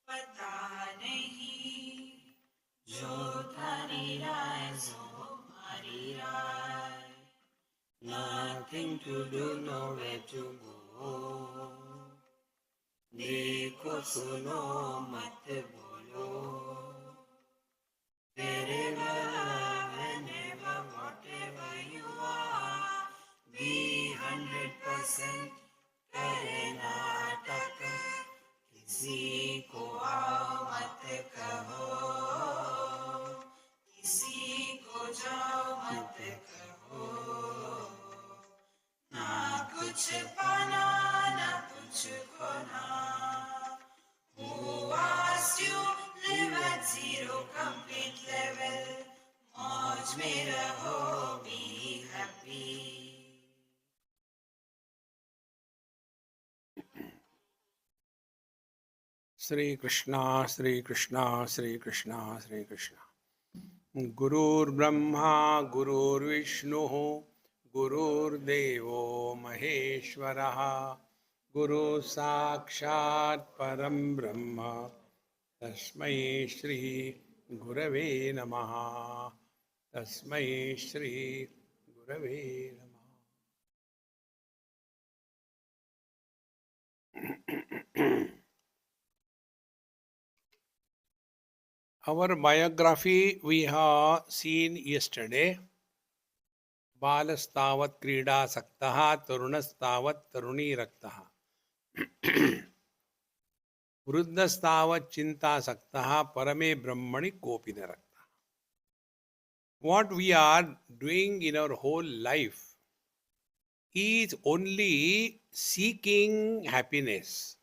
पता नहीं जो थारी राय सो हमारी राय. Nothing to do, nowhere to go. देखो सुनो मत बोलो. Wherever, whenever, whatever you are, be 100% करे नाटक. किसी को आओ मत कहो, किसी को जाओ मत कहो. ना कुछ पाना ना कुछ खोना. Who asked you live at zero complete level? मौज में रहो, be happy. Sri Krishna, Sri Krishna, Sri Krishna, Sri Krishna. Gurur Brahma, Gurur Vishnu, Gurur Devo Maheshwaraha, Guru Sakshat Param Brahma, Tasmai Shri Gurave Namaha, Tasmai Shri Gurave Namaha. Our biography we have seen yesterday. Balastavat krida saktaha tarunastavat taruni raktaha. Vruddhastavat chinta saktaha parame brahmani kopina raktaha. What we are doing in our whole life is only seeking happiness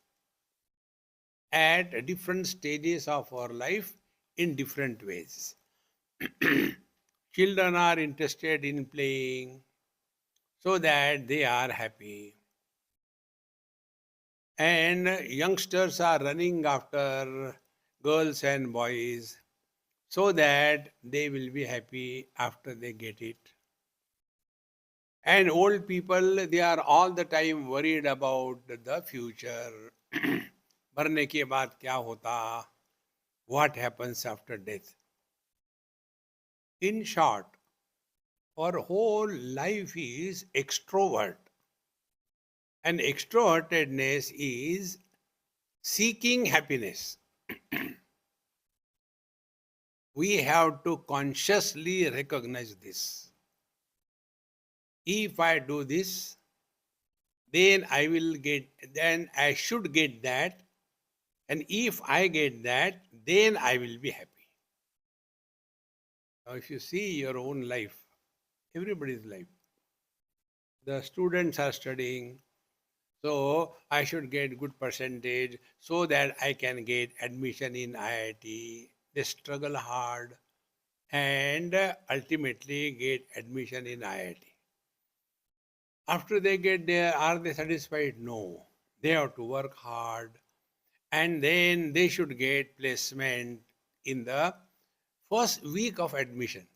at different stages of our life in different ways. Children are interested in playing so that they are happy. And youngsters are running after girls and boys so that they will be happy after they get it. And old people, they are all the time worried about the future. मरने के बाद क्या होता? What happens after death? In short, our whole life is extrovert. And extrovertedness is seeking happiness. We have to consciously recognize this. If I do this, then I should get that. And if I get that, then I will be happy. Now, if you see your own life, everybody's life, the students are studying, so I should get good percentage so that I can get admission in IIT. They struggle hard and ultimately get admission in IIT. After they get there, are they satisfied? No. They have to work hard and then they should get placement in the first week of admission.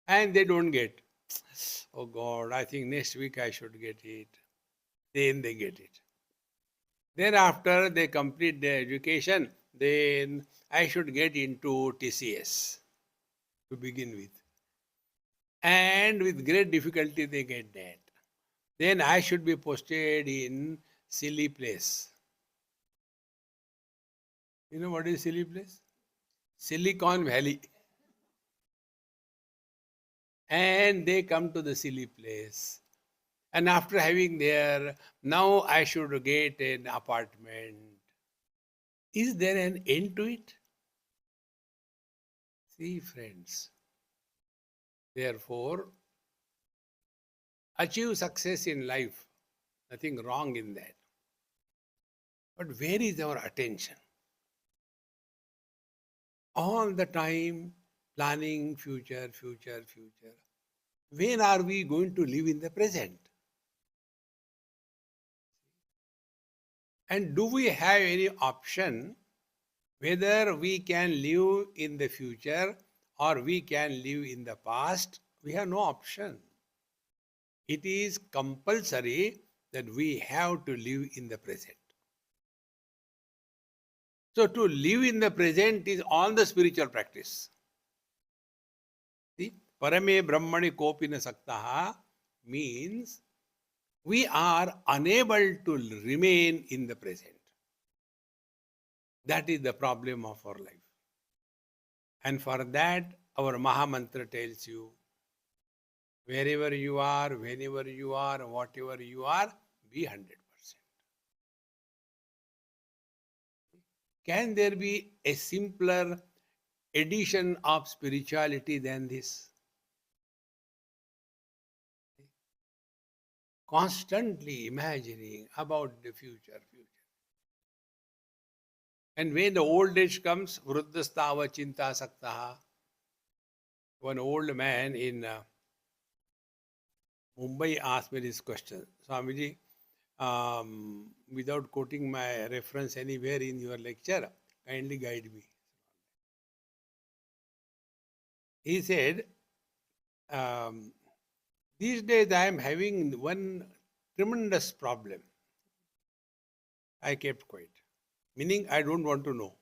And they don't get. Oh God, I think next week I should get it. Then they get it. Thereafter, they complete their education. Then I should get into TCS to begin with. And with great difficulty, they get that. Then I should be posted in silly place. You know what is silly place? Silicon Valley. And they come to the silly place. And after having there, now I should get an apartment. Is there an end to it? See, friends. Therefore, achieve success in life. Nothing wrong in that. But where is our attention? All the time planning future, future, future. When are we going to live in the present? And do we have any option whether we can live in the future or we can live in the past? We have no option. It is compulsory that we have to live in the present. So to live in the present is all the spiritual practice. See, Parame Brahmani Kopina Saktaha means we are unable to remain in the present. That is the problem of our life. And for that, our Mahamantra tells you, wherever you are, whenever you are, whatever you are, be 100%. Can there be a simpler edition of spirituality than this? Constantly imagining about the future. And when the old age comes, vruddhastava chinta saktaha. One old man in Mumbai asked me this question, Swamiji, without quoting my reference anywhere in your lecture, kindly guide me. He said, um, these days I am having one tremendous problem. I kept quiet, meaning I don't want to know.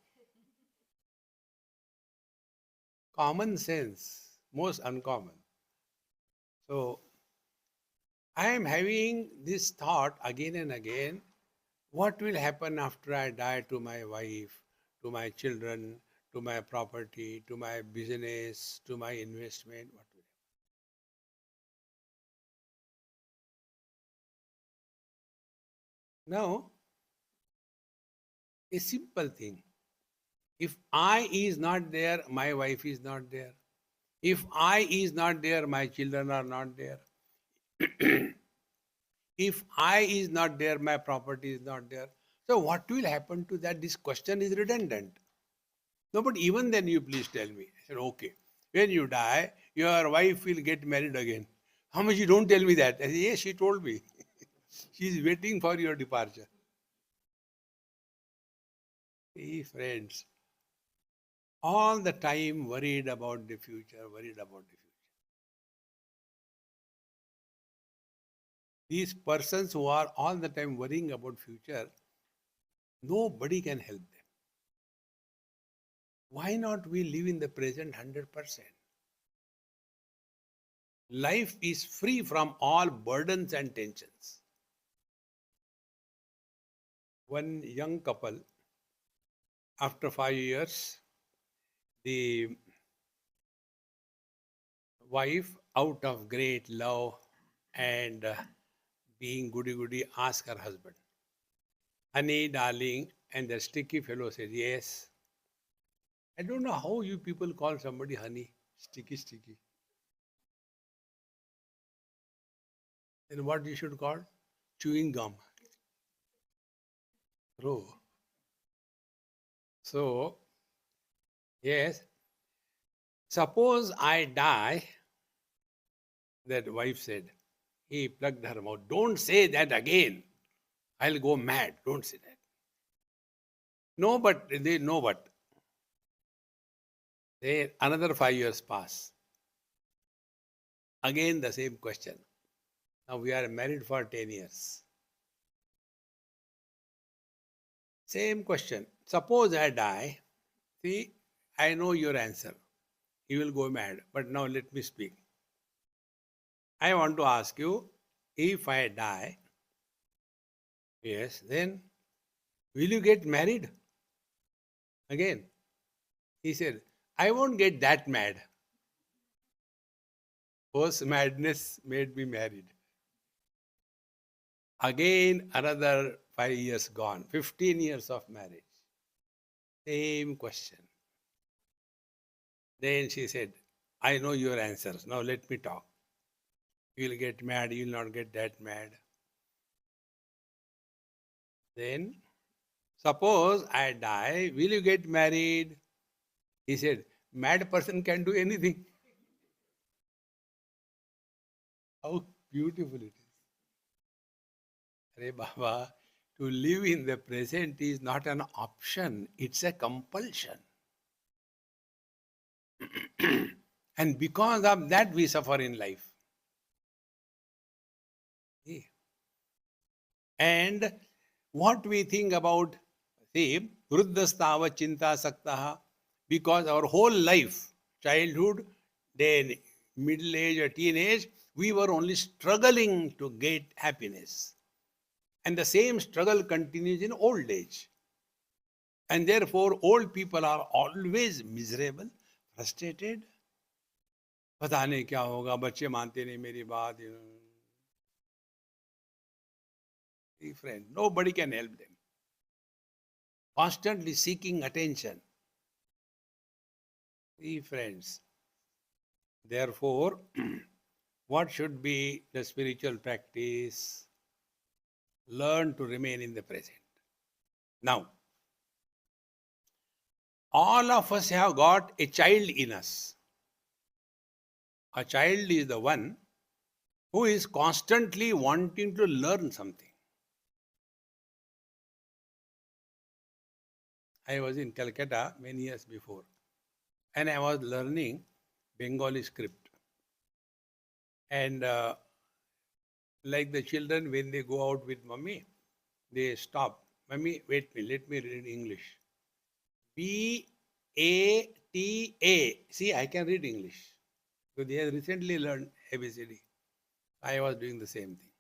Common sense, most uncommon. So I am having this thought again and again, what will happen after I die to my wife, to my children, to my property, to my business, to my investment? What will happen? Now, a simple thing. If I is not there, my wife is not there. If I is not there, my children are not there. If I is not there, my property is not there. So what will happen to that? This question is redundant. No, but even then you please tell me. I said, okay. When you die, your wife will get married again. How much you don't tell me that? I said, yes, she told me. She is waiting for your departure. Hey, friends, all the time worried about the future, worried about the future. These persons who are all the time worrying about future, nobody can help them. Why not we live in the present 100%? Life is free from all burdens and tensions. One young couple, after 5 years, the wife, out of great love and being goody-goody, asked her husband, honey, darling, and the sticky fellow said, yes. I don't know how you people call somebody honey, sticky, sticky. Then what you should call? Chewing gum. Bro. So, yes, suppose I die, that wife said. He plugged her mouth. Don't say that again. I'll go mad. Don't say that. No, but they know but. Then another 5 years pass. Again the same question. Now we are married for 10 years. Same question. Suppose I die. See, I know your answer. You will go mad. But now let me speak. I want to ask you, if I die, yes, then will you get married? Again. He said, I won't get that mad. Post madness made me married. Again, another 5 years gone, 15 years of marriage. Same question. Then she said, I know your answers. Now let me talk. You will get mad, you will not get that mad. Then, suppose I die, will you get married? He said, mad person can do anything. How beautiful it is. Hare Baba, to live in the present is not an option, it's a compulsion. And because of that, we suffer in life. And what we think about, see, Vruddhastava chinta saktaha. Because our whole life, childhood, then middle age or teenage, we were only struggling to get happiness. And the same struggle continues in old age. And therefore, old people are always miserable, frustrated. पता नहीं क्या होगा, बच्चे मानते नहीं मेरी बात. Friend, nobody can help them. Constantly seeking attention. Friends. Therefore, what should be the spiritual practice? Learn to remain in the present. Now, all of us have got a child in us. A child is the one who is constantly wanting to learn something. I was in Calcutta many years before, and I was learning Bengali script. And like the children, when they go out with mommy, they stop. Mommy, wait me, let me read English. B-A-T-A. See, I can read English. So they have recently learned ABCD. I was doing the same thing.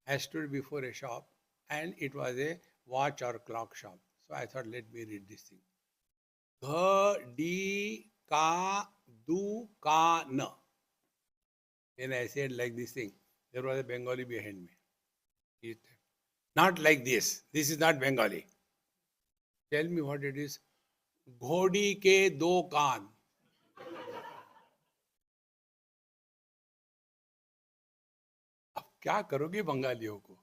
I stood before a shop and it was a watch or clock shop. So I thought, let me read this thing. Gha, di, ka, du, ka, na. When I said like this thing, there was a Bengali behind me. Not like this. This is not Bengali. Tell me what it is. Ghodi ke do kaan. अब क्या करोगे बंगालियों को?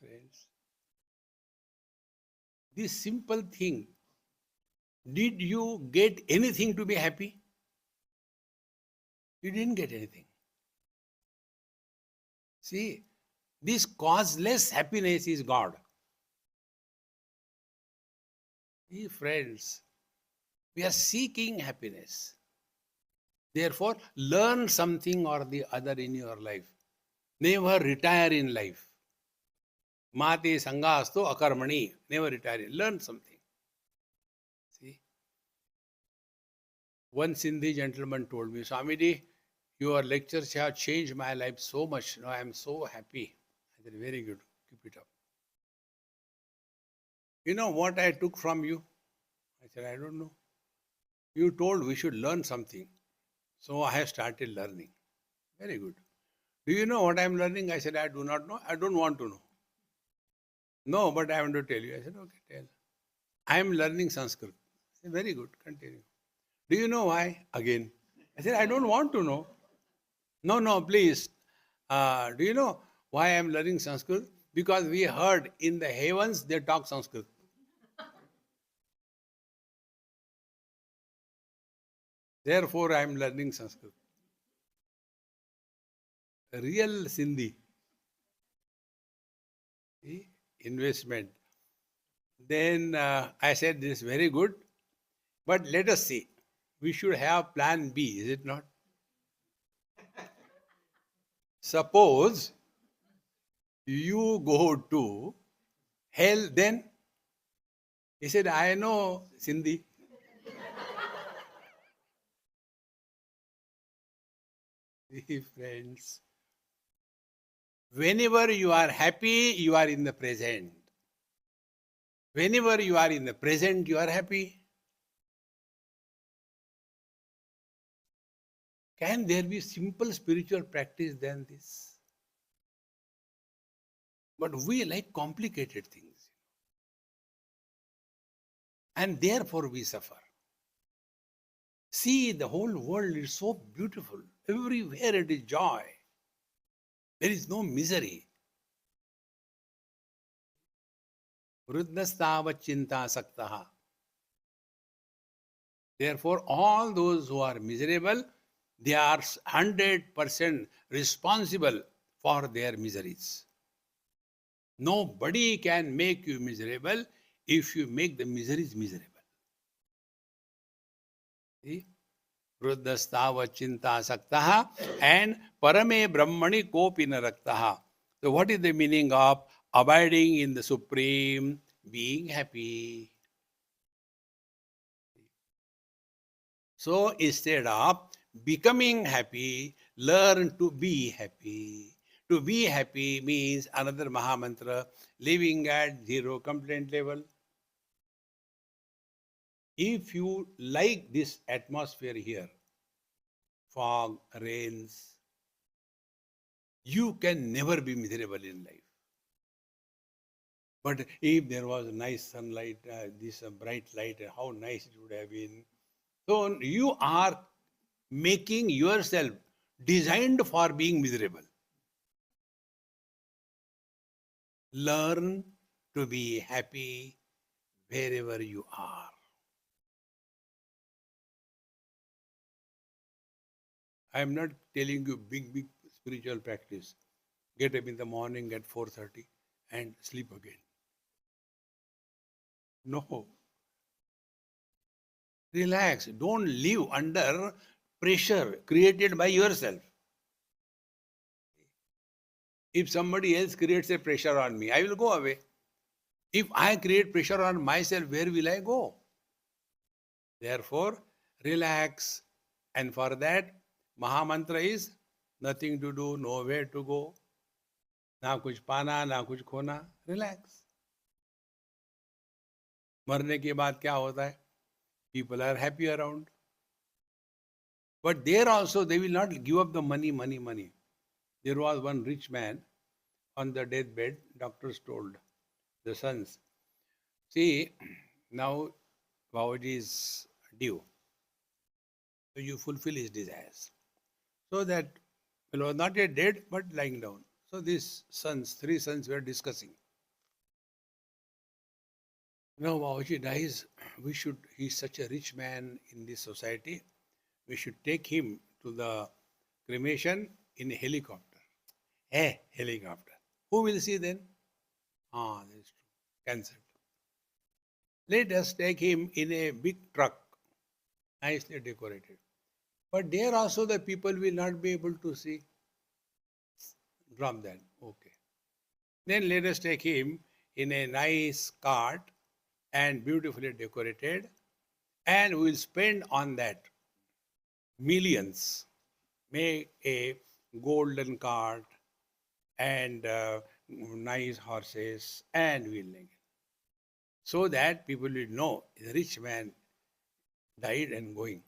Friends, this simple thing, did you get anything to be happy? You didn't get anything. See, this causeless happiness is God. Friends, we are seeking happiness. Therefore, learn something or the other in your life. Never retire in life. Mati sangasto akarmani. Never retire. Learn something. See? One Sindhi gentleman told me, Swamiji, your lectures have changed my life so much. Now I am so happy. I said, very good. Keep it up. You know what I took from you? I said, I don't know. You told we should learn something. So I have started learning. Very good. Do you know what I am learning? I said, I do not know. I don't want to know. No, but I want to tell you. I said, okay, tell. I am learning Sanskrit. I said, very good. Continue. Do you know why? Again. I said, I don't want to know. No, please. Do you know why I am learning Sanskrit? Because we heard in the heavens they talk Sanskrit. Therefore, I am learning Sanskrit. Real Sindhi. See? Investment. Then I said, this is very good. But let us see. We should have plan B, is it not? Suppose you go to hell, then he said, I know Sindhi. Friends, whenever you are happy, you are in the present. Whenever you are in the present, you are happy. Can there be simple spiritual practice than this? But we like complicated things. And therefore we suffer. See, the whole world is so beautiful. Everywhere it is joy. There is no misery. Vruddhastava chinta saktaha. Therefore, all those who are miserable, they are 100% responsible for their miseries. Nobody can make you miserable if you make the miseries miserable. See? Vruddhastava chinta saktaha and parame brahmani kopi na raktaha. So what is the meaning of abiding in the Supreme, being happy. So instead of becoming happy, learn to be happy. To be happy means another Mahamantra, living at zero complaint level. If you like this atmosphere here, fog, rains, you can never be miserable in life. But if there was nice sunlight, this bright light, how nice it would have been. So you are making yourself designed for being miserable. Learn to be happy wherever you are. I am not telling you big spiritual practice. Get up in the morning at 4:30 and sleep again. No. Relax. Don't live under pressure created by yourself. If somebody else creates a pressure on me, I will go away. If I create pressure on myself, where will I go? Therefore, relax. And for that, Mahamantra is nothing to do, nowhere to go. ना कुछ पाना, ना कुछ खोना. Relax. मरने के बाद क्या होता है? People are happy around. But there also, they will not give up the money. There was one rich man on the deathbed. Doctors told the sons, see, now Bhaja is due. So you fulfill his desires. So that he was not yet dead, but lying down. So these sons, three sons were discussing. Now Bhaja dies, he's such a rich man in this society, we should take him to the cremation in a helicopter. A helicopter. Who will see then? Ah, that's true. Cancelled. Let us take him in a big truck, nicely decorated. But there also the people will not be able to see. Drop that. Okay. Then let us take him in a nice cart and beautifully decorated, and we will spend on that millions. Make a golden cart and nice horses and wheeling. So that people will know the rich man died and going.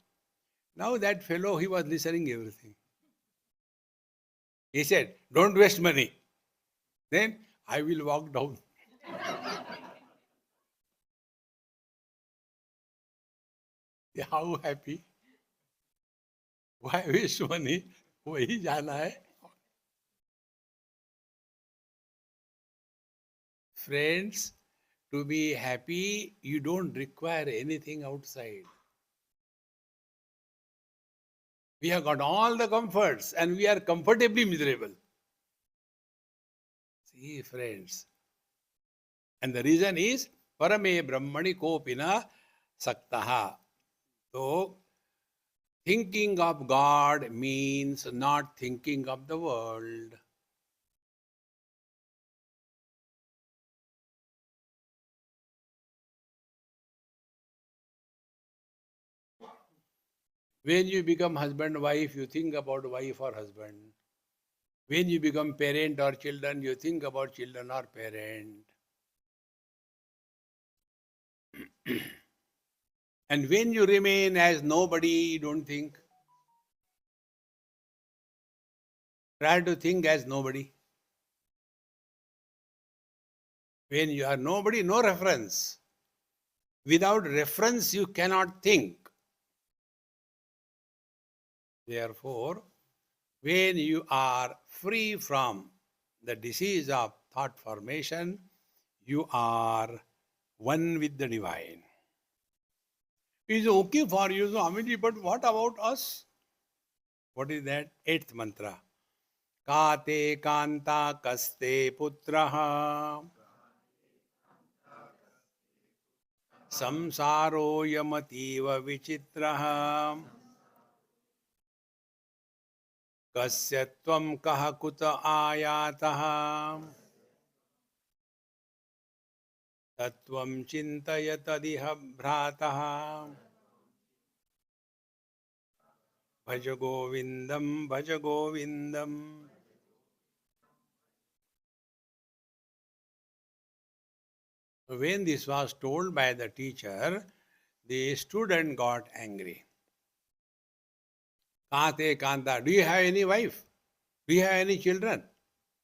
Now that fellow, he was listening everything. He said, don't waste money. Then I will walk down. How happy? Why waste money? वही जाना है. Friends, to be happy, you don't require anything outside. We have got all the comforts and we are comfortably miserable. See, friends. And the reason is, Parame Brahmani Kopina Saktaha. So, thinking of God means not thinking of the world. When you become husband, wife, you think about wife or husband. When you become parent or children, you think about children or parent. And when you remain as nobody, you don't think. Try to think as nobody. When you are nobody, no reference. Without reference, you cannot think. Therefore, when you are free from the disease of thought formation, you are one with the divine. It is okay for you, Swamiji, but what about us? What is that? Eighth mantra. Kate kanta kaste putraha samsaro yamativa vichitraha kasya tvam kaha kuta ayataha. Tattvam chintayatadiha bhrataha. Bhaja Govindam, Bhaja Govindam. When this was told by the teacher, the student got angry. Kante Kanta, do you have any wife? Do you have any children?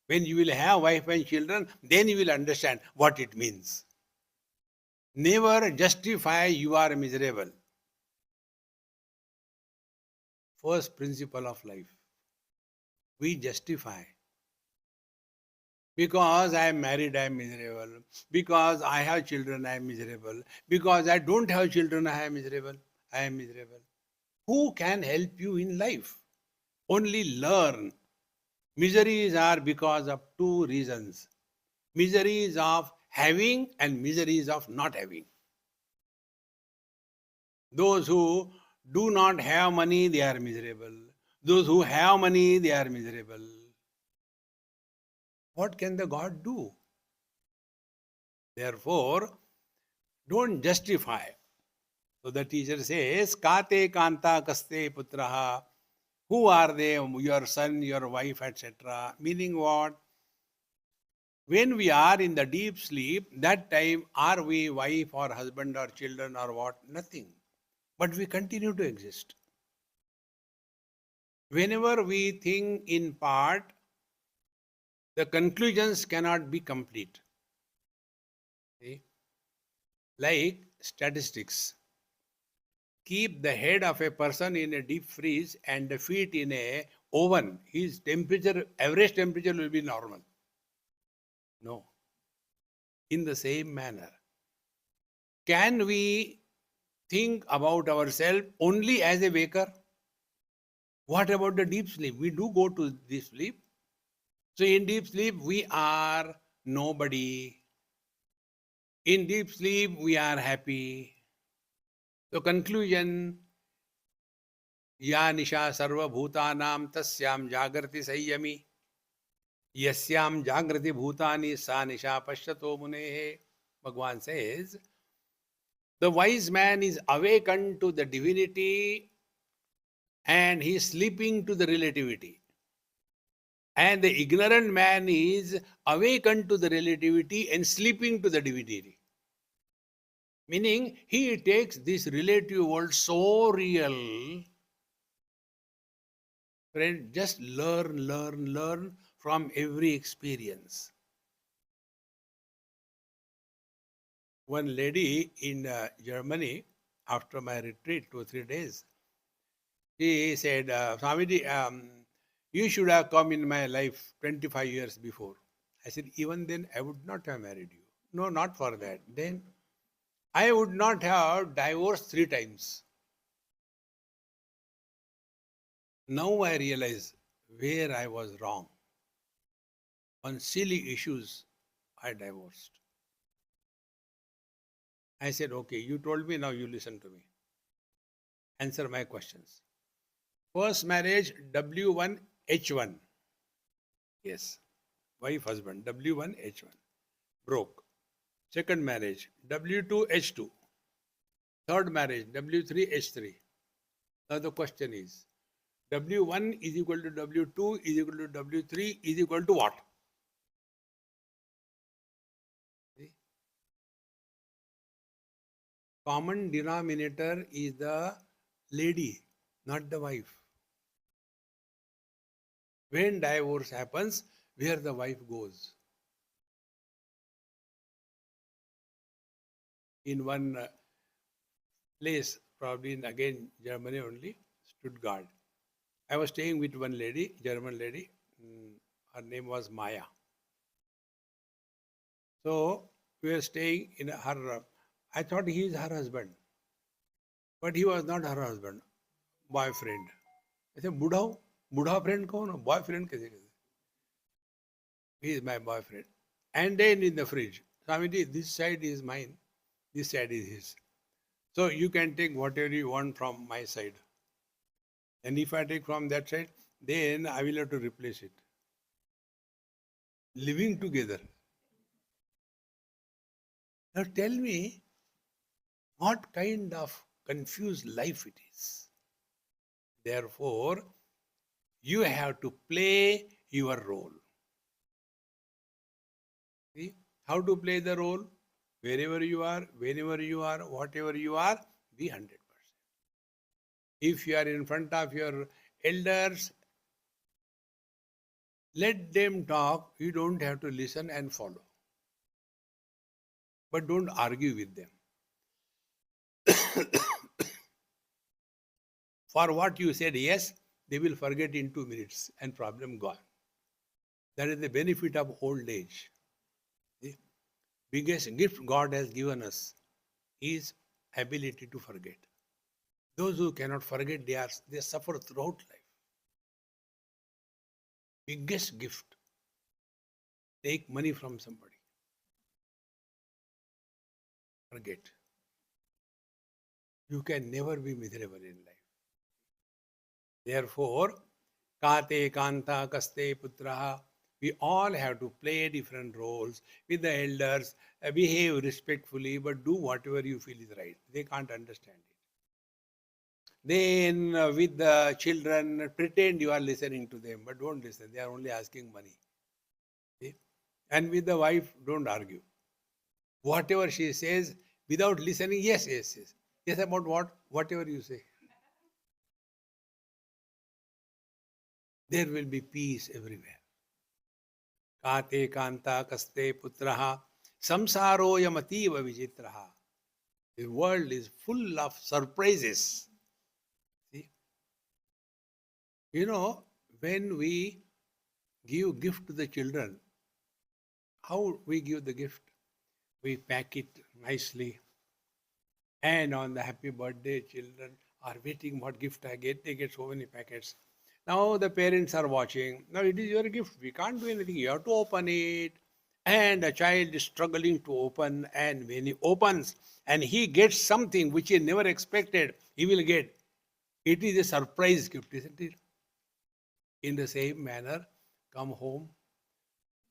When you will have wife and children, then you will understand what it means. Never justify you are miserable. First principle of life. We justify. Because I am married, I am miserable. Because I have children, I am miserable. Because I don't have children, I am miserable. I am miserable. Who can help you in life? Only learn. Miseries are because of two reasons. Miseries of having and miseries of not having. Those who do not have money, they are miserable. Those who have money, they are miserable. What can the God do? Therefore, don't justify. So the teacher says, Kate Kanta Kaste Putraha. Who are they? Your son, your wife, etc. Meaning what? When we are in the deep sleep, that time are we wife or husband or children or what? Nothing. But we continue to exist. Whenever we think in part, the conclusions cannot be complete. See? Like statistics. Keep the head of a person in a deep freeze and the feet in a oven. His temperature, average temperature will be normal. No. In the same manner, can we think about ourselves only as a waker? What about the deep sleep? We do go to deep sleep. So in deep sleep, we are nobody. In deep sleep, we are happy. So conclusion, या निशा सर्वभूतानां तस्याम जागृति संयमी यस्याम जागृति भूतानि सा निशा पश्यतो मुनेः. Bhagwan says, the wise man is awakened to the divinity and he is sleeping to the relativity. And the ignorant man is awakened to the relativity and sleeping to the divinity. Meaning, he takes this relative world so real. Friend, just learn from every experience. One lady in Germany, after my retreat, 2 or 3 days, she said, Swamiji, you should have come in my life 25 years before. I said, even then I would not have married you. No, not for that. Then I would not have divorced 3 times. Now I realize where I was wrong. On silly issues, I divorced. I said, okay, you told me, now you listen to me. Answer my questions. First marriage, W1H1. Yes. Wife, husband, W1H1. Broke. Second marriage, W2H2. Third marriage, W3H3. Now the question is, W1 is equal to W2 is equal to W3 is equal to what? See? Common denominator is the lady, not the wife. When divorce happens, where the wife goes? In one place, probably in again Germany only, Stuttgart. I was staying with one lady, German lady. Her name was Maya. So we were staying in her. I thought he is her husband, but he was not her husband, boyfriend. I said, Budha friend kaun? Boyfriend kaise kaise? He is my boyfriend. And then in the fridge, Swamiji, this side is mine, this side is his. So you can take whatever you want from my side. And if I take from that side, then I will have to replace it. Living together. Now tell me what kind of confused life it is. Therefore, you have to play your role. See how to play the role? Wherever you are, whenever you are, whatever you are, be 100%. If you are in front of your elders, let them talk. You don't have to listen and follow. But don't argue with them. For what you said yes, they will forget in 2 minutes and problem gone. That is the benefit of old age. The biggest gift God has given us is ability to forget. Those who cannot forget, they suffer throughout life. Biggest gift. Take money from somebody. Forget. You can never be miserable in life. Therefore, kate kanta kaste putraha. We all have to play different roles with the elders, behave respectfully, but do whatever you feel is right. They can't understand it. Then with the children, pretend you are listening to them, but don't listen. They are only asking money. See? And with the wife, don't argue. Whatever she says, without listening, yes, yes, yes. Yes, about what? Whatever you say. There will be peace everywhere. Kate kanta kaste putraha samsaroyam ativa vichitraha. The world is full of surprises. See? You know, when we give gift to the children, how we give the gift? We pack it nicely. And on the happy birthday, children are waiting what gift I get. They get so many packets. Now the parents are watching. Now it is your gift. We can't do anything. You have to open it. And the child is struggling to open. And when he opens and he gets something which he never expected, he will get. It is a surprise gift, isn't it? In the same manner, come home.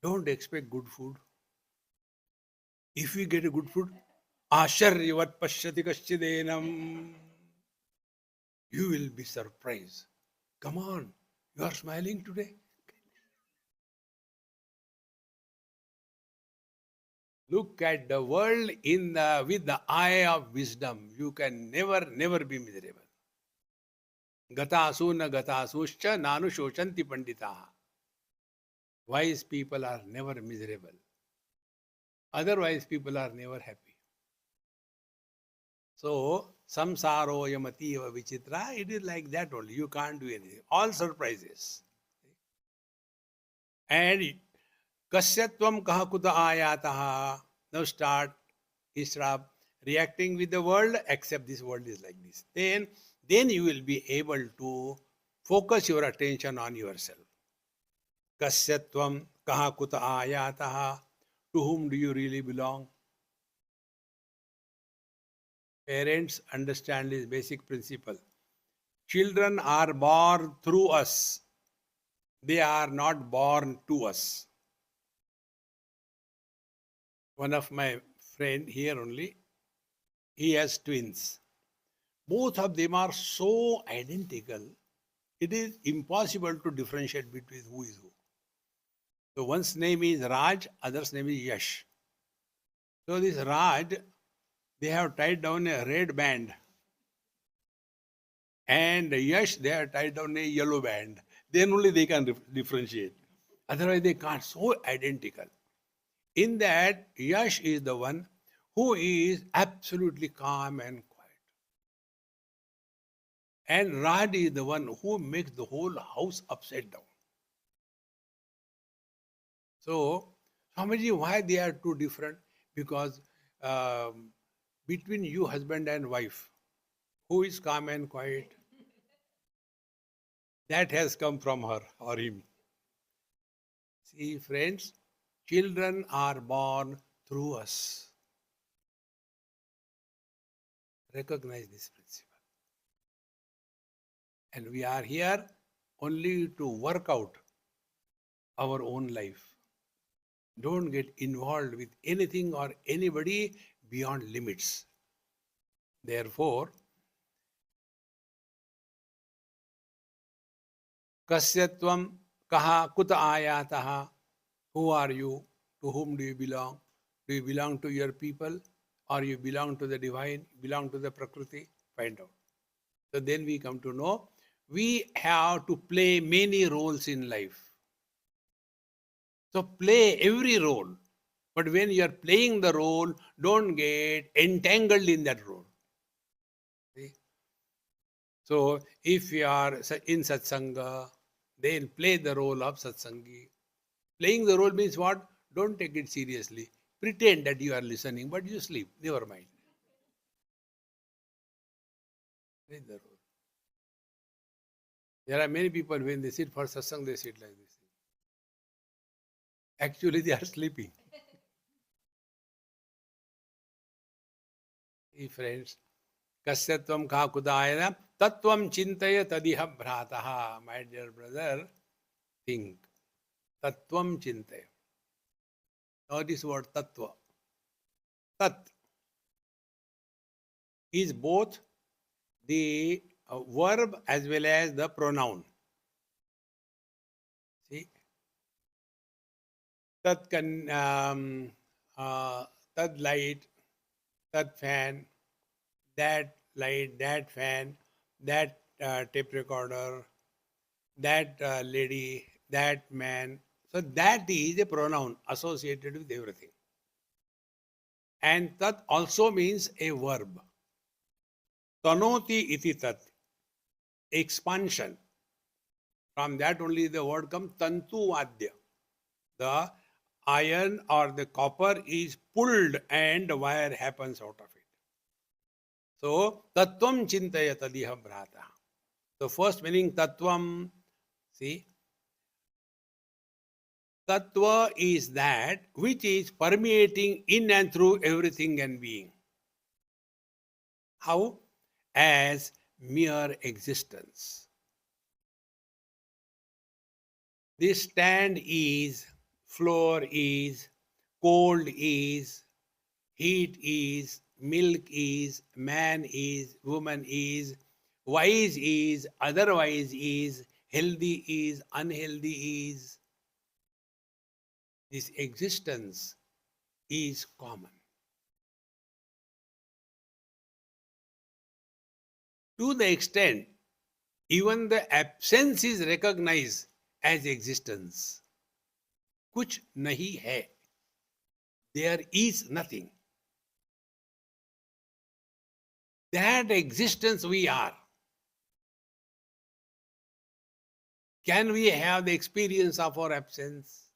Don't expect good food. If we get a good food, Asharyavat pashyati kaschidenam. You will be surprised. Come on, you are smiling today. Look at the world with the eye of wisdom. You can never be miserable. Gatasu na gatasuscha nanu shochanti panditaha. Wise people are never miserable. Otherwise, people are never happy. So, samsaro yamativa vichitra, it is like that only. You can't do anything. All surprises. And kasyatvam kahakuta ayataha. Now instead of reacting with the world, accept this world is like this. Then you will be able to focus your attention on yourself. Kasyatvam kahakuta ayataha. To whom do you really belong? Parents understand this basic principle. Children are born through us. They are not born to us. One of my friend here only, he has twins. Both of them are so identical, it is impossible to differentiate between who is who. So one's name is Raj, other's name is Yash. So this Raj, they have tied down a red band. And Yash, they have tied down a yellow band. Then only they can differentiate. Otherwise they can't. So identical. In that, Yash is the one who is absolutely calm and quiet. And Raj is the one who makes the whole house upside down. So, Swamiji, why they are two different? Because between you, husband and wife, who is calm and quiet? That has come from her or him. See, friends, children are born through us. Recognize this principle. And we are here only to work out our own life. Don't get involved with anything or anybody beyond limits. Therefore, kasyatvam kaha kuta ayataha. Who are you? To whom do you belong? Do you belong to your people? Or you belong to the divine? Belong to the Prakriti? Find out. So then we come to know we have to play many roles in life. So play every role. But when you are playing the role, don't get entangled in that role. See? So if you are in satsanga, then play the role of satsangi. Playing the role means what? Don't take it seriously. Pretend that you are listening, but you sleep. Never mind. Play the role. There are many people when they sit for satsang, they sit like this. Actually, they are sleeping. Hey friends, kasyatvam ka kudayana tatvam chintaya tadiha bhrataha. My dear brother, think. Tatvam chintaya. Now this word tattva. Tat is both the verb as well as the pronoun. See? Tat tat light, tat fan, that light, that fan, that tape recorder, that lady, that man. So that is a pronoun associated with everything. And tat also means a verb. Tanoti iti tat. Expansion. From that only the word comes tantu vadya. The iron or the copper is pulled and wire happens out of it. So, tattvam chintaya tadiha bhrata. The first meaning tattvam, see, tattva is that which is permeating in and through everything and being. How? As mere existence. This stand is, floor is, cold is, heat is, milk is, man is, woman is, wise is, otherwise is, healthy is, unhealthy is. This existence is common. To the extent, even the absence is recognized as existence. Kuch nahi hai. There is nothing. That existence we are. Can we have the experience of our absence?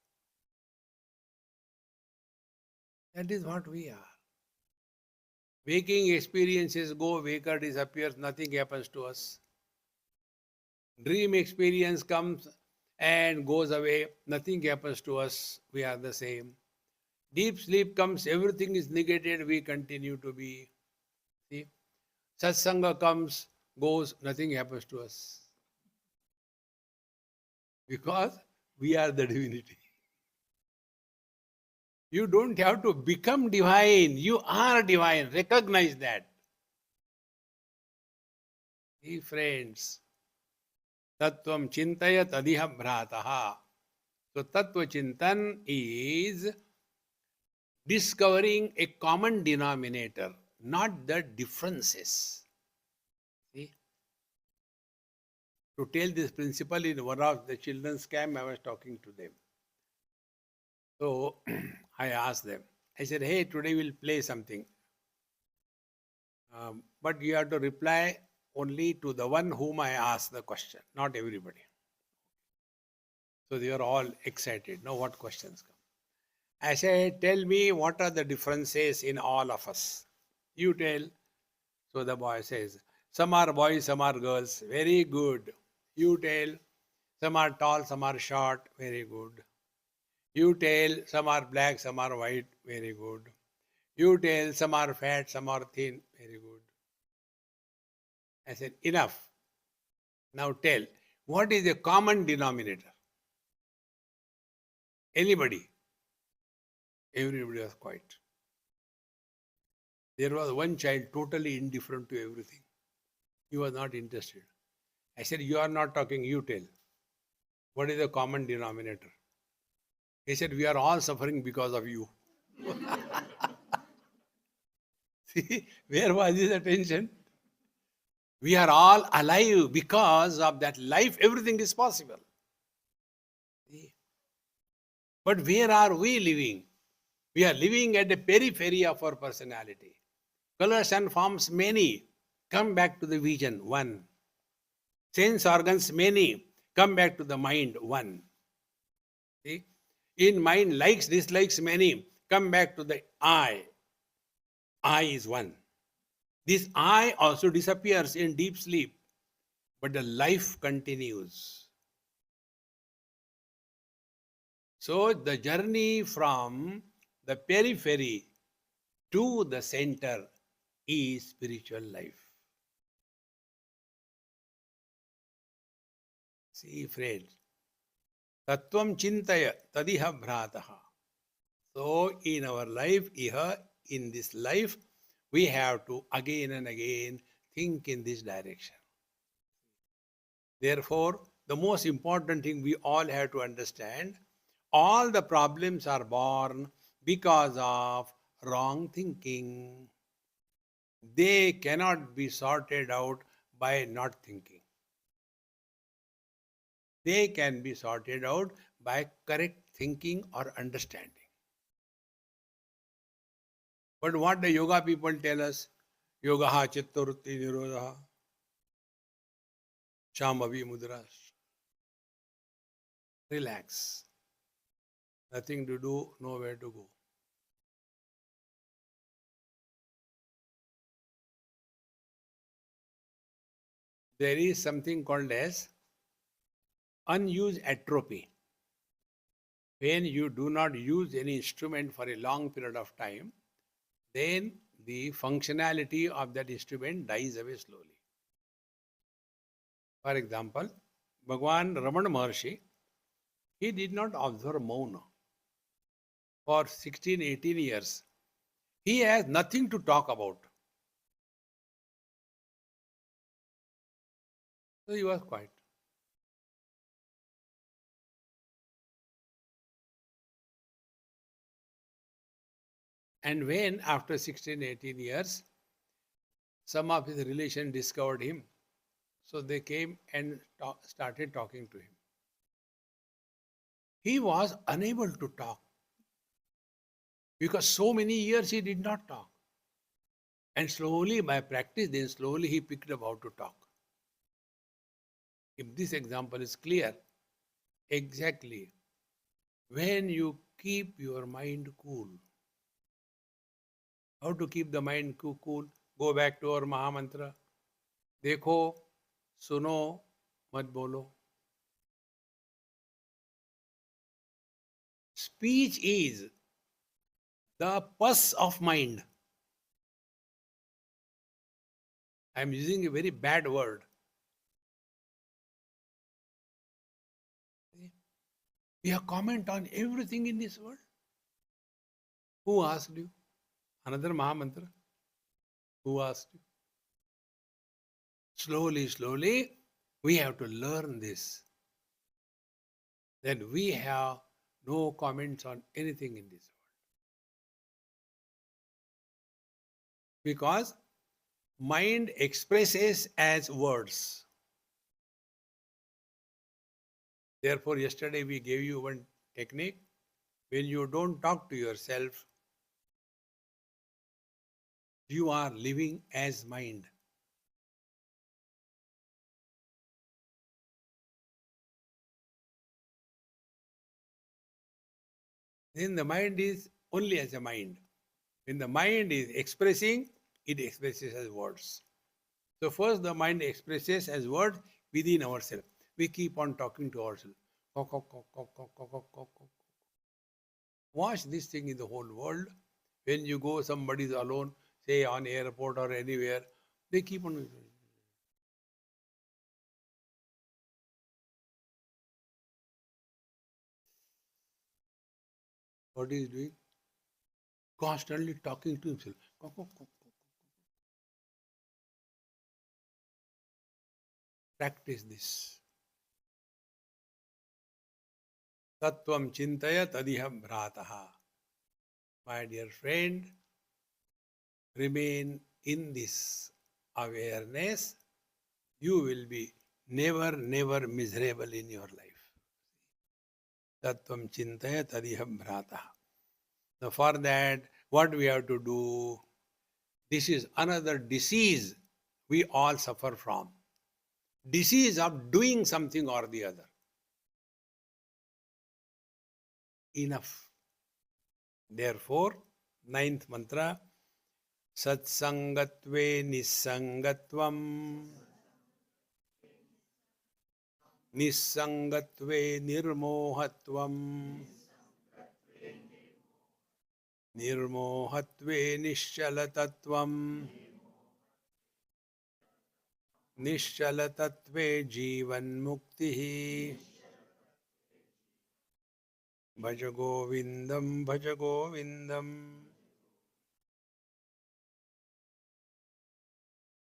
That is what we are. Waking experiences go, waker disappears, nothing happens to us. Dream experience comes and goes away, nothing happens to us, we are the same. Deep sleep comes, everything is negated, we continue to be. See? Satsanga comes, goes, nothing happens to us. Because we are the divinity. You don't have to become divine. You are divine. Recognize that. Hey friends, tattvam chintaya tadiha bhrataha. So tattva chintan is discovering a common denominator, not the differences. See? To tell this principle in one of the children's camp, I was talking to them. So I asked them, I said, hey, today we'll play something. But you have to reply only to the one whom I asked the question, not everybody. So they are all excited. Now what questions come? I said, tell me what are the differences in all of us? You tell. So the boy says, some are boys, some are girls. Very good. You tell. Some are tall, some are short. Very good. You tell. Some are black, some are white. Very good. You tell. Some are fat, some are thin. Very good. I said, enough. Now tell, what is the common denominator? Anybody? Everybody was quiet. There was one child totally indifferent to everything. He was not interested. I said, "You are not talking, you tell. What is the common denominator?" He said, "We are all suffering because of you." See, where was his attention? We are all alive because of that life, everything is possible. See? But where are we living? We are living at the periphery of our personality. Colors and forms many, come back to the vision, one. Sense organs many, come back to the mind, one. See? In mind, likes, dislikes many, come back to the I is one. This I also disappears in deep sleep, but the life continues. So the journey from the periphery to the center is spiritual life. See, friends, Tattvam Chintaya Tadiha Bhrataha. So, in our life, here, in this life, we have to again and again think in this direction. Therefore, the most important thing we all have to understand, all the problems are born because of wrong thinking. They cannot be sorted out by not thinking. They can be sorted out by correct thinking or understanding. But what the yoga people tell us, yogaha chittarutti nirodha, shambhavi mudras. Relax. Nothing to do, nowhere to go. There is something called as unused atrophy. When you do not use any instrument for a long period of time, then the functionality of that instrument dies away slowly. For example, Bhagwan Ramana Maharshi, he did not observe Mauna for 16, 18 years. He has nothing to talk about. So he was quiet. And when, after 16, 18 years, some of his relations discovered him, so they came and started talking to him. He was unable to talk because so many years he did not talk. And slowly, by practice, then slowly he picked up how to talk. If this example is clear, exactly, when you keep your mind cool, how to keep the mind cool? Go back to our Mahamantra. देखो, सुनो, मत बोलो. Speech is the pus of mind. I am using a very bad word. We have comment on everything in this world. Who asked you? Another Mahamantra. Who asked you? Slowly, slowly, we have to learn this. Then we have no comments on anything in this world. Because mind expresses as words. Therefore, yesterday we gave you one technique. When you don't talk to yourself, you are living as mind. Then the mind is only as a mind. When the mind is expressing, it expresses as words. So first the mind expresses as words within ourselves. We keep on talking to ourselves. Watch this thing in the whole world. When you go, somebody is alone, say on airport or anywhere, they keep on. What he is doing? Constantly talking to himself. Practice this. Tattvam chintaya tadiham bhrataha. My dear friend, remain in this awareness. You will be never, never miserable in your life. Tattvam chintaya tadiham bhrataha. Now for that, what we have to do? This is another disease we all suffer from. Disease of doing something or the other. Enough. Therefore, ninth mantra, Satsangatve Nisangatvam, Nisangatve Nirmohatvam, Nirmohatve Nishchalatatvam, Nishchalatatve Jivan Muktihi, Bhaja Govindam, Bhaja Govindam.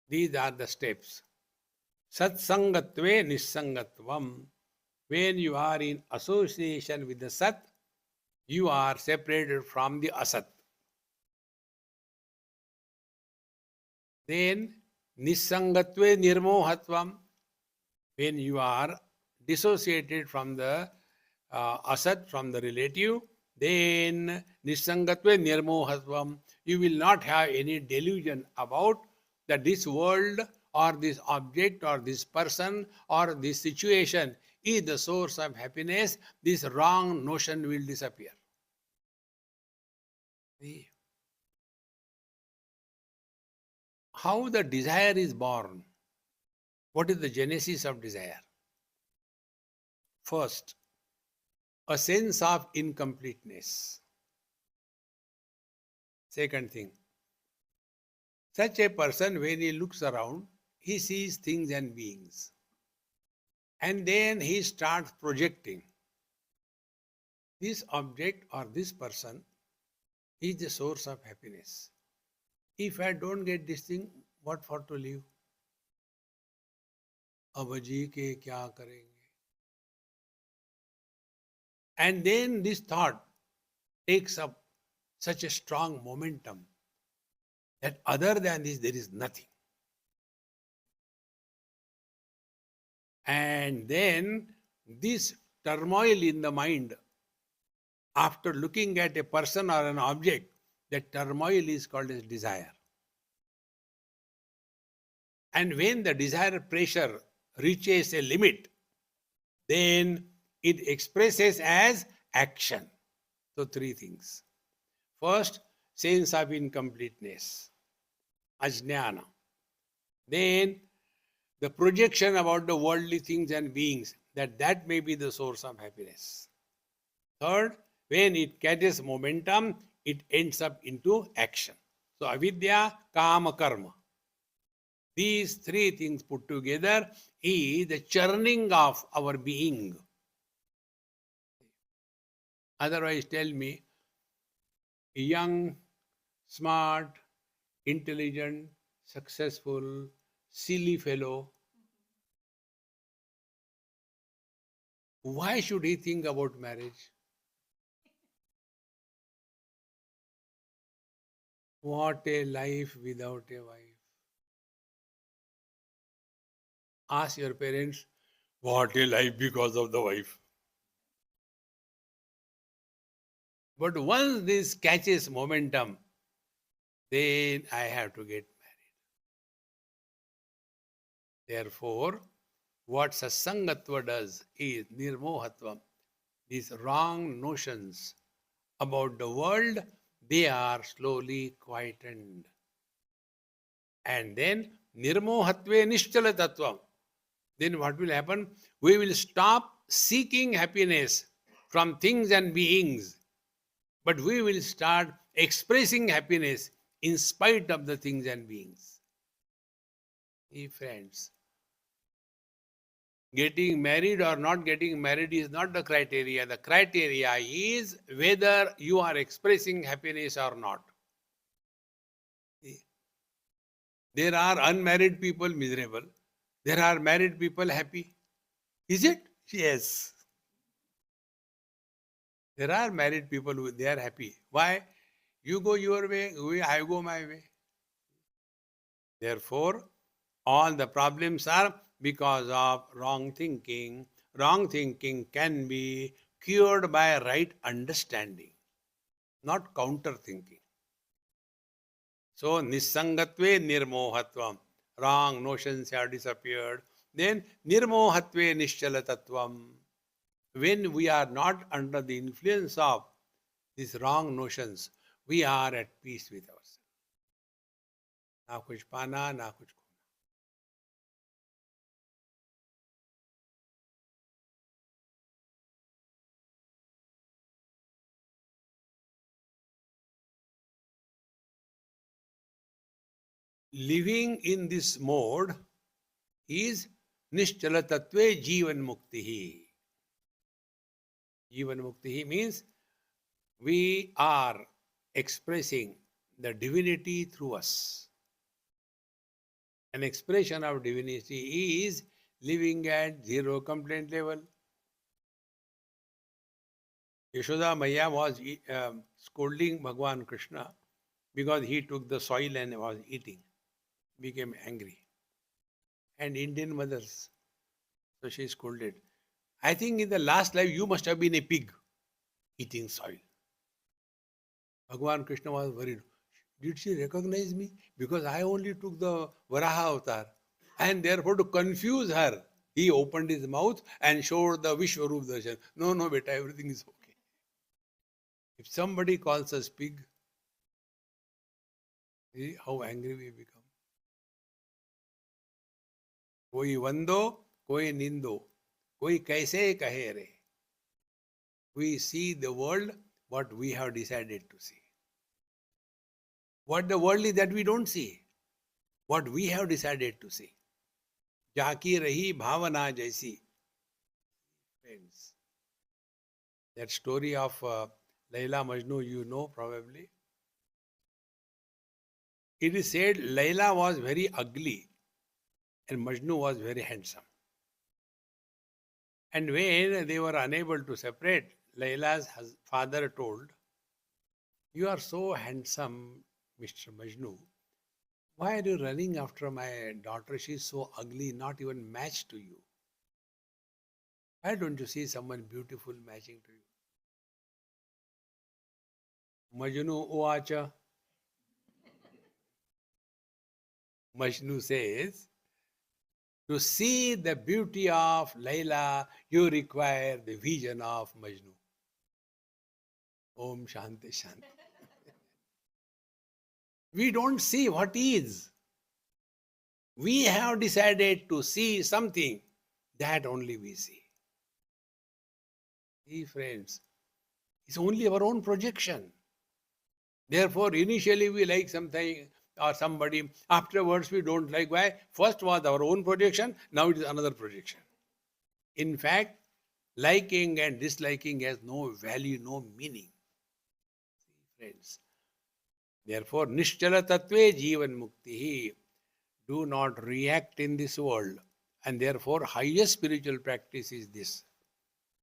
These are the steps. Satsangatve Nisangatvam. When you are in association with the Sat, you are separated from the Asat. Then Nisangatve Nirmohatvam. When you are dissociated from the Asat, from the relative, then Nisangatve Nirmohatvam. You will not have any delusion about that this world or this object or this person or this situation is the source of happiness. This wrong notion will disappear. See? How the desire is born? What is the genesis of desire? First, a sense of incompleteness. Second thing, such a person, when he looks around, he sees things and beings. And then he starts projecting. This object or this person is the source of happiness. If I don't get this thing, what for to live? अब जी के क्या करेंगे? And then this thought takes up such a strong momentum that other than this there is nothing. And then this turmoil in the mind, after looking at a person or an object, that turmoil is called as desire. And when the desire pressure reaches a limit, then it expresses as action. So three things. First, sense of incompleteness, ajnana. Then the projection about the worldly things and beings, that may be the source of happiness. Third, when it catches momentum, it ends up into action. So avidya, kama, karma. These three things put together is the churning of our being. Otherwise, tell me, a young, smart, intelligent, successful, silly fellow, why should he think about marriage? What a life without a wife. Ask your parents, what a life because of the wife. But once this catches momentum, then I have to get married. Therefore, what Satsangatva does is Nirmohatvam. These wrong notions about the world, they are slowly quietened. And then Nirmohatve Nishchala Tattvam. Then what will happen? We will stop seeking happiness from things and beings, but we will start expressing happiness in spite of the things and beings. Hey friends, getting married or not getting married is not the criteria. The criteria is whether you are expressing happiness or not. There are unmarried people miserable. There are married people happy. Is it? Yes. There are married people who they are happy. Why? You go your way, I go my way. Therefore, all the problems are because of wrong thinking. Wrong thinking can be cured by right understanding, not counter thinking. So, nisangatve nirmohatvam. Wrong notions have disappeared. Then, nirmohatve nischalatatvam. When we are not under the influence of these wrong notions, we are at peace with ourselves. ना कुछ पाना ना कुछ खोना. Living in this mode is nischala tattve jivan mukti. Jivan mukti means we are expressing the divinity through us. An expression of divinity is living at zero complaint level. Yashoda Maya was scolding Bhagwan Krishna because he took the soil and was eating, became angry. And Indian mothers, so she scolded. I think in the last life you must have been a pig eating soil. Bhagwan Krishna was worried. Did she recognize me? Because I only took the Varaha avatar. And therefore, to confuse her, he opened his mouth and showed the Vishwarup darshan. No, no, beta, everything is okay. If somebody calls us pig, see how angry we become. Koi vando, koi nindo, koi kaise kahe re. We see the world what we have decided to see. What the world is that we don't see. What we have decided to see. Jaki rahi bhavana jaisi. Friends, that story of Laila Majnu, you know probably. It is said Laila was very ugly and Majnu was very handsome. And when they were unable to separate, Laila's father told, "You are so handsome, Mr. Majnu. Why are you running after my daughter? She is so ugly, not even matched to you. Why don't you see someone beautiful matching to you?" Majnu uvacha. Majnu says, to see the beauty of Laila, you require the vision of Majnu. Om Shanti Shanti. We don't see what is. We have decided to see something that only we see. See, friends, it's only our own projection. Therefore, initially we like something or somebody, afterwards we don't like. Why? First was our own projection, now it is another projection. In fact, liking and disliking has no value, no meaning. See, friends. Therefore, nischala tattve jivan mukti. Do not react in this world. And therefore, highest spiritual practice is this.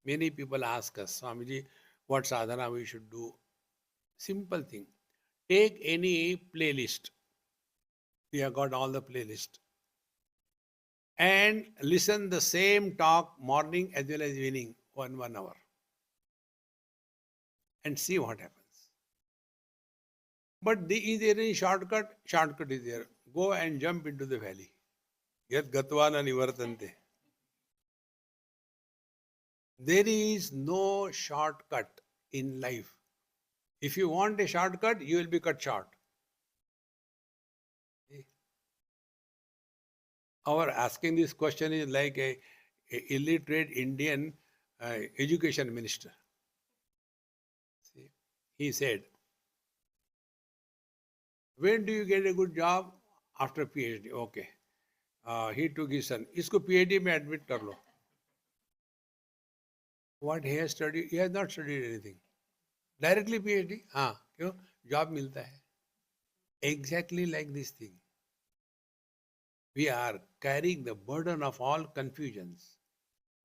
Many people ask us, Swamiji, what sadhana we should do? Simple thing. Take any playlist. We have got all the playlist. And listen the same talk morning as well as evening, 1 hour. And see what happens. But is there any shortcut? Shortcut is there. Go and jump into the valley. Yat gatvana nivartante. There is no shortcut in life. If you want a shortcut, you will be cut short. Our asking this question is like a illiterate Indian education minister. See, he said, when do you get a good job? After PhD. Okay. He took his son. Isko PhD में admit कर लो. What he has studied? He has not studied anything. Directly PhD. हाँ, क्यों? Job मिलता है. Exactly like this thing. We are carrying the burden of all confusions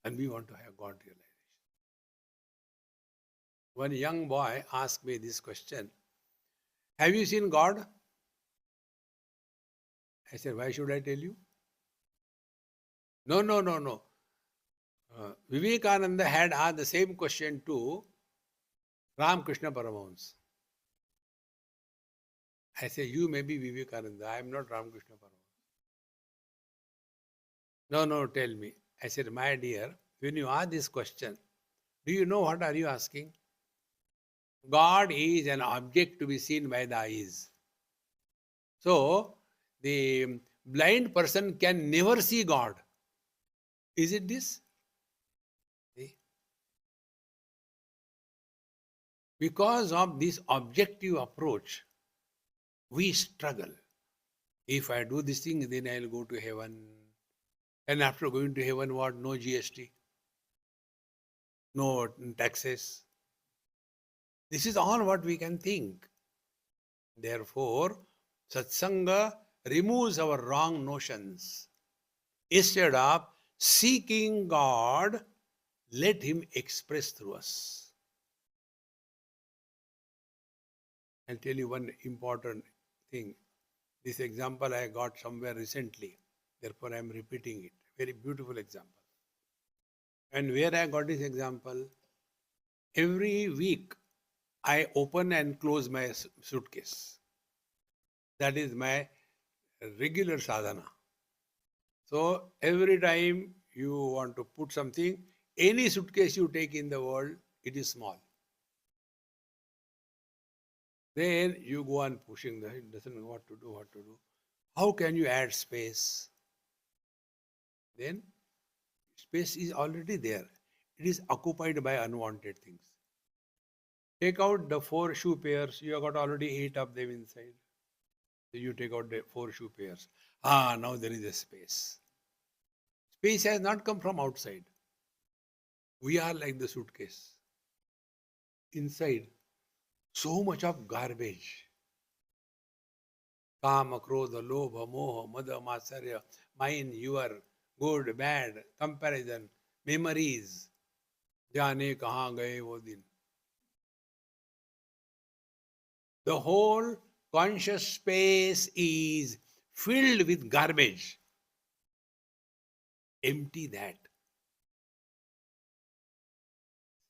and we want to have God realization. One young boy asked me this question, have you seen God? I said, why should I tell you? No, no, no, no. Vivekananda had asked the same question to Ramakrishna Paramahamsa. I say, you may be Vivekananda, I am not Ramakrishna Paramahamsa. No, no, tell me. I said, my dear, when you ask this question, do you know what are you asking? God is an object to be seen by the eyes. So, the blind person can never see God. Is it this? See? Because of this objective approach, we struggle. If I do this thing, then I'll go to heaven. And after going to heaven, what? No GST, no taxes. This is all what we can think. Therefore, satsanga removes our wrong notions. Instead of seeking God, let Him express through us. I'll tell you one important thing. This example I got somewhere recently. Therefore, I am repeating it. Very beautiful example. And where I got this example, every week I open and close my suitcase. That is my regular sadhana. So every time you want to put something, any suitcase you take in the world, it is small. Then you go on pushing the, it doesn't know what to do. How can you add space? Then space is already there. It is occupied by unwanted things. Take out the 4 shoe pairs. You have got already 8 of them inside. So you take out the 4 shoe pairs. Now there is a space. Space has not come from outside. We are like the suitcase. Inside, so much of garbage. Kama, krodha, lobha, moha, mada, matsarya, mine, your, good, bad, comparison, memories. Jaane kahan gaye wo din. The whole conscious space is filled with garbage. Empty that.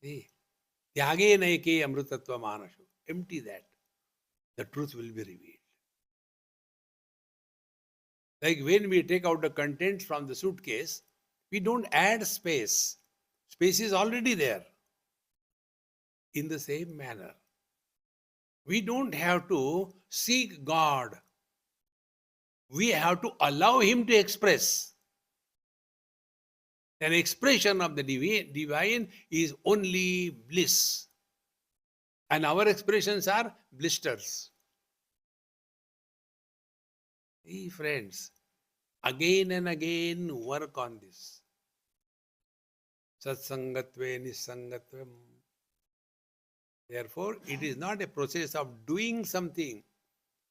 See, tyage naike amrutatva manashu. Empty that. The truth will be revealed. Like when we take out the contents from the suitcase, we don't add space. Space is already there. In the same manner, we don't have to seek God. We have to allow Him to express. An expression of the divine is only bliss. And our expressions are blisters. Hey friends, again and again work on this. Satsangatve nisangatvam. Therefore, it is not a process of doing something.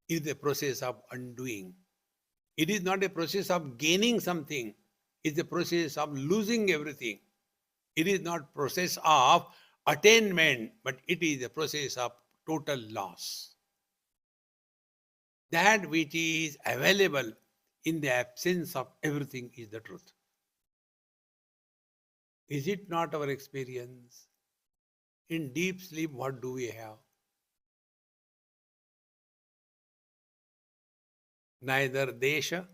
It is a process of undoing. It is not a process of gaining something. It is a process of losing everything. It is not a process of attainment, but it is a process of total loss. That which is available in the absence of everything is the truth. Is it not our experience? In deep sleep, what do we have? Neither desha.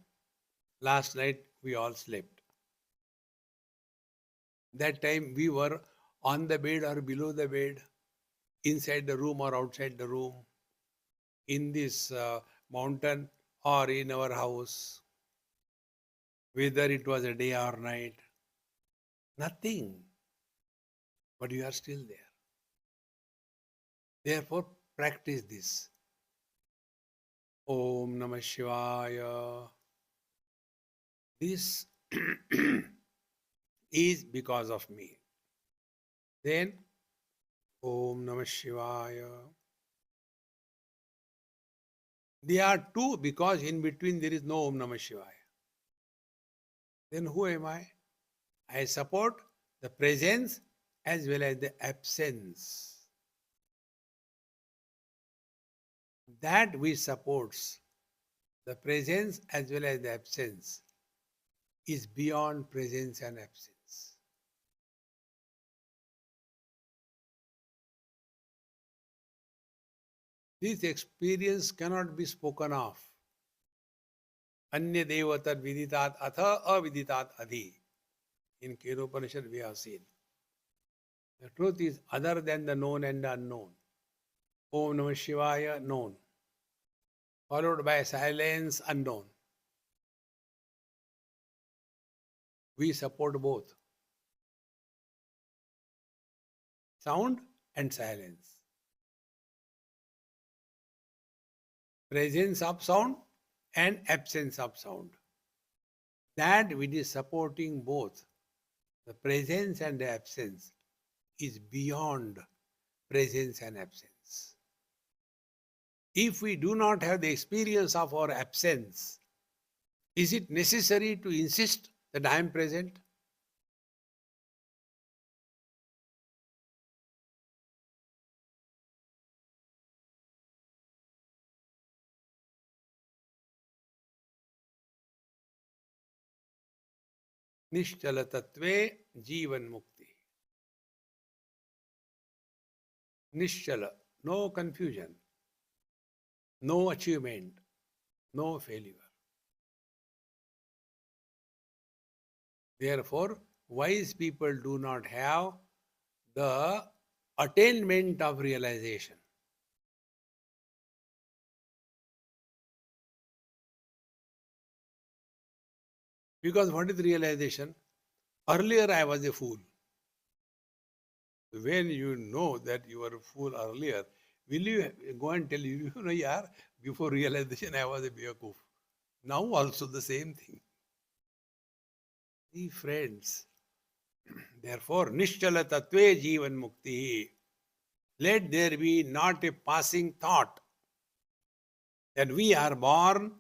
Last night we all slept. That time we were on the bed or below the bed, inside the room or outside the room, in this mountain or in our house, whether it was a day or night. Nothing. But you are still there. Therefore, practice this. Om Namah Shivaya. This is because of me. Then, Om Namah Shivaya. They are two because in between there is no Om Namah Shivaya. Then who am I? I support the presence as well as the absence. That which supports the presence as well as the absence is beyond presence and absence. This experience cannot be spoken of. Anya devatar viditat atha aviditat adhi. In Keropanishad we have seen. The truth is other than the known and the unknown. Om Namah Shivaya, known. Followed by silence, unknown. We support both. Sound and silence. Presence of sound and absence of sound. That which is supporting both the presence and the absence is beyond presence and absence. If we do not have the experience of our absence, is it necessary to insist that I am present? Nishchala tattve jivan mukti. Nishchala, no confusion, no achievement, no failure. Therefore, wise people do not have the attainment of realization. Because what is realization? Earlier I was a fool. When you know that you were a fool earlier, will you go and tell you know, yaar, before realization I was a bewakoof. Now also the same thing. See, friends, therefore, Nishchala Tattve Jivan Mukti. Let there be not a passing thought that we are born,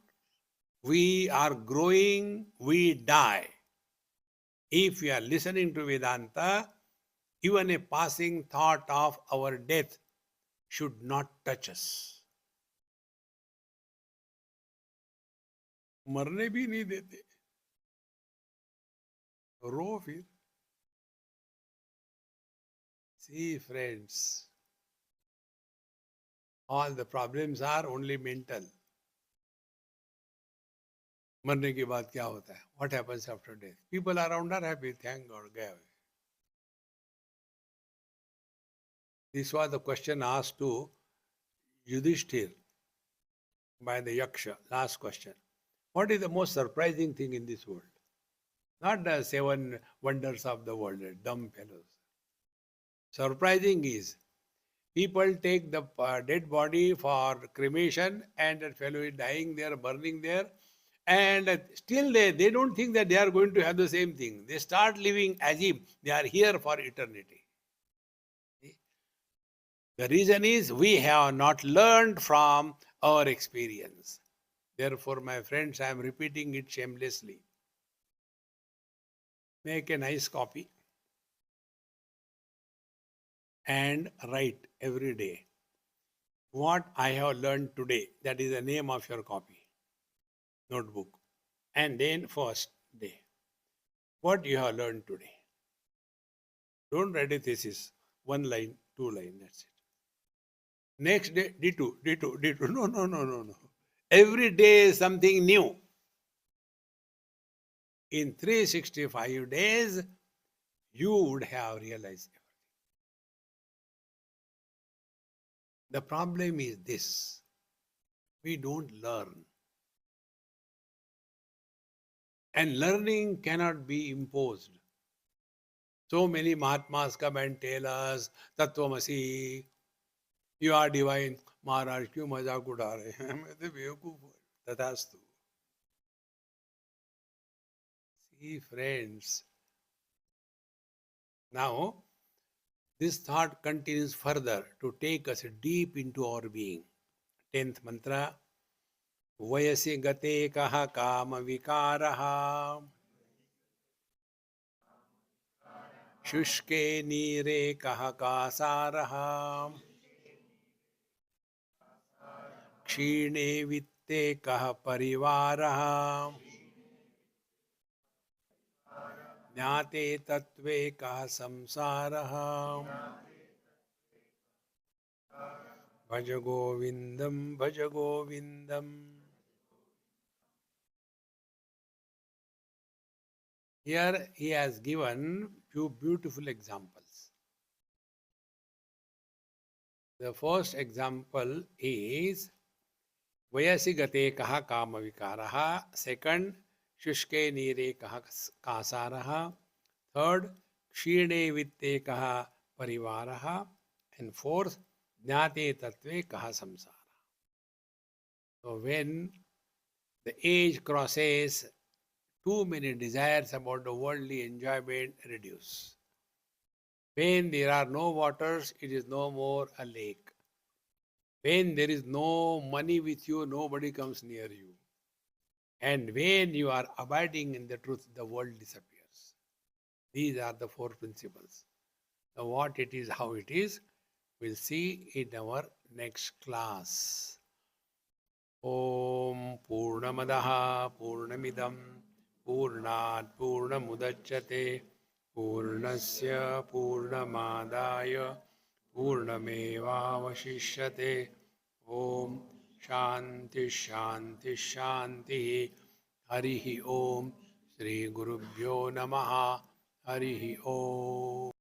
we are growing, we die. If we are listening to Vedanta, even a passing thought of our death should not touch us. मरने भी नहीं देते, रो फिर. See, friends, all the problems are only mental. मरने के बाद क्या होता है? What happens after death? People around are happy, thank God, गए हुए. This was the question asked to Yudhishthir by the Yaksha. Last question. What is the most surprising thing in this world? Not the 7 wonders of the world, dumb fellows. Surprising is, people take the dead body for cremation and that fellow is dying there, burning there, and still they don't think that they are going to have the same thing. They start living as if they are here for eternity. The reason is we have not learned from our experience. Therefore, my friends, I am repeating it shamelessly. Make a nice copy and write every day what I have learned today. That is the name of your copy, notebook. And then first day, what you have learned today. Don't write a thesis, 1 line, 2 line, that's it. Next day, D2. No. Every day is something new. In 365 days, you would have realized everything. The problem is this: we don't learn. And learning cannot be imposed. So many Mahatmas come and tell us, Tattvamasi, you are divine. Maharaj, क्यों मजाक उड़ा रहे हैं? मैं तो बेवकूफ हूँ. तथास्तु. See, friends, now this thought continues further to take us deep into our being. 10th mantra. Vayasi gate kaha kama vikaraha. शुष्के नीरे कः कासारः क्षीणे वित्ते कः परिवारः ज्ञाते तत्त्वे कः संसारः भज गोविंदम भज गोविंदम. Here he has given few beautiful examples. The first example is Vayasi gate kaha kama vikaraha. Second, Shushke nire kaha kasaraha. Third, Kshine vitte kaha parivaraha. And fourth, Jnate tatve kaha samsara. So when the age crosses, too many desires about the worldly enjoyment reduce. When there are no waters, it is no more a lake. When there is no money with you, nobody comes near you. And when you are abiding in the truth, the world disappears. These are the four principles. Now, what it is, how it is, we'll see in our next class. Om Purnamadaha Purnamidam Purnat Purnamudachyate Purnasya Purnamadaya Purnamevavashishyate. Om Shanti Shanti Shanti. Harihi Om. Shri Gurubhyo Namaha. Harihi Om.